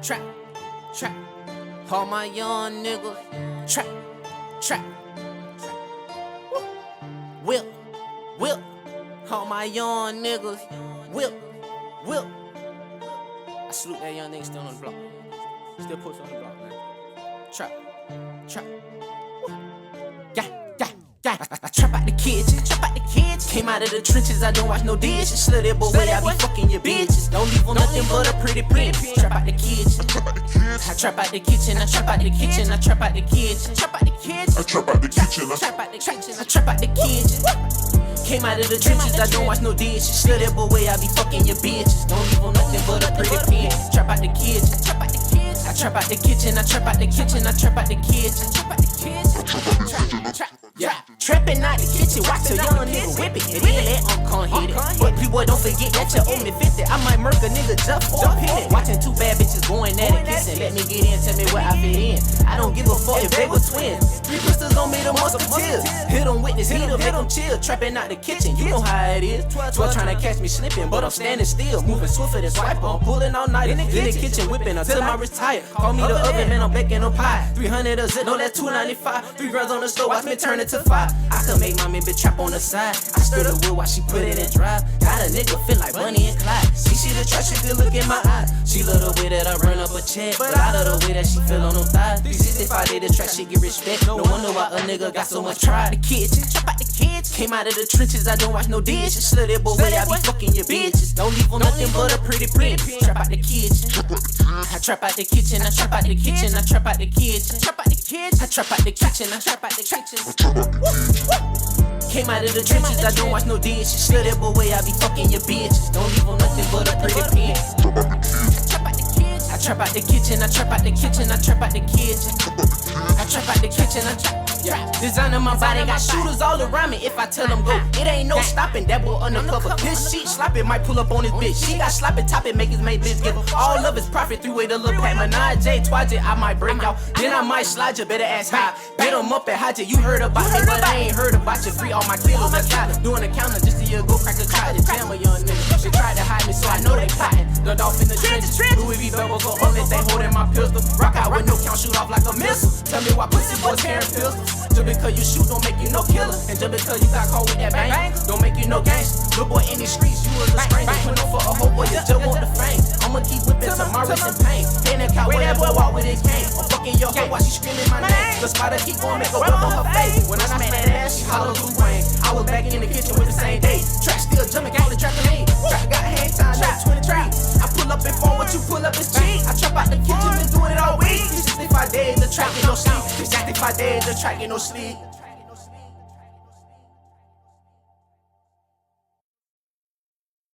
trap, trap. All my young niggas, trap, trap. Whip, whip. All my young niggas, whip, whip. I salute that young nigga still on the block. Still posted on the block, man. Trap, trap. I trap out the kitchen, trap out the kitchen. Came out of the trenches, I don't wash no dishes. Slutty boy, I be fucking your bitches. Don't leave on nothing but a pretty pimpin'. Trap out the kitchen, I trap out the kitchen, I trap out the kitchen, I trap out the kitchen, trap out the kitchen, I trap out the kitchen, I trap out the kitchen, I trap out the kitchen. Came out of the trenches, I don't wash no dishes. Slutty boy, I be fucking your bitches. Don't leave on nothing but a pretty pimpin'. Trap out the kitchen, trap out the kitchen, I trap out the kitchen, I trap out the kitchen, I trap out the kitchen, trap out the kitchen, trap. Yeah, trapping out the kitchen, watch a young nigga whip it, and then let Uncle hit it. But people don't forget that you owe me 50. I might murk a nigga jump in it. Watching two bad bitches going at it, kissing. Let me get in, tell me where I fit in. I don't give a fuck if they were twins. 3 pistols on me, the musketeers. Hit them with this heater, make them chill. Trapping out the kitchen, you know how it is. 12 trying to catch me slipping, but I'm standing still. Moving swifter than swiper, I'm pulling all night. In the kitchen, whipping until my wrist tired. Call me the oven, man, I'm baking no pie. 300 a zip, no, that's $2.95. 3 grams on the stove, watch me turn it to 5. I could make my bitch trap on the side. I stir the wood while she put it in drive. Got a nigga feel like Bonnie and Clyde. See, she the trash, she good look in my eye. She love the way that I run up a check, but I love the way that she feel on them thighs. 365 days the track, she get respect. No wonder why a nigga got so much pride. The kitchen, trap out the kids. Came out of the trenches, I don't wash no dishes. Slutty boy, I be fucking your bitches. Don't leave on nothing but a pretty print. Trap out the kitchen, I trap out the kitchen, I trap out the kitchen, I trap out the kitchen, trap out the kitchen, I trap out the kitchen, I trap out the kitchen. Came out of the trenches, I don't wash no dishes. Slutty boy, I be fucking your bitches. Don't leave on nothing but a pretty pin. I trap out the kitchen, I trap out the kitchen, I trap out the kitchen, I trap out the kitchen, I trap. Designing my body, got shooters all around me. If I tell them go, it ain't no stopping. That boy undercover. This shit sloppy might pull up on his bitch. She got sloppy topping, make his mate bitch give all of his profit. 3-way to Lil Pat, Menage, twice I might break out. Then I might slide you, better ass high. Beat him up and hide you. You heard about me, but I ain't heard about you. Free all my kilos, I got doing the counter just to go crack a try to jam a young nigga. She tried to hide me, so I know they plotting. The dolphin in the trenches, Louis V. Bells go on it, they holding my pistol. Rock out with no count, shoot off like a missile. Tell me why pussy boys carrying pistols. Just because you shoot don't make you no killer. And just because you got caught with that bang, don't make you no gangster. Little boy in the streets, you was a stranger. Put on for a whole boy, you just want the fame. I'ma keep whipping till my wrist in pain. Paying that cowboy, that boy walk with his cane. I'm fucking your hoe while she screaming my name. The Spida keep going, make a whip on her face. When I smack that ass, she holler through rain. I was back in the kitchen with the same day. Track still jumping, call it Dracula. Trap got hang time, like 23. I pull up in phone, what you pull up is cheap. I trap out the kitchen, been doing it all week. 365 days, the track ain't no sleep. 365 days, the track ain't no sleep.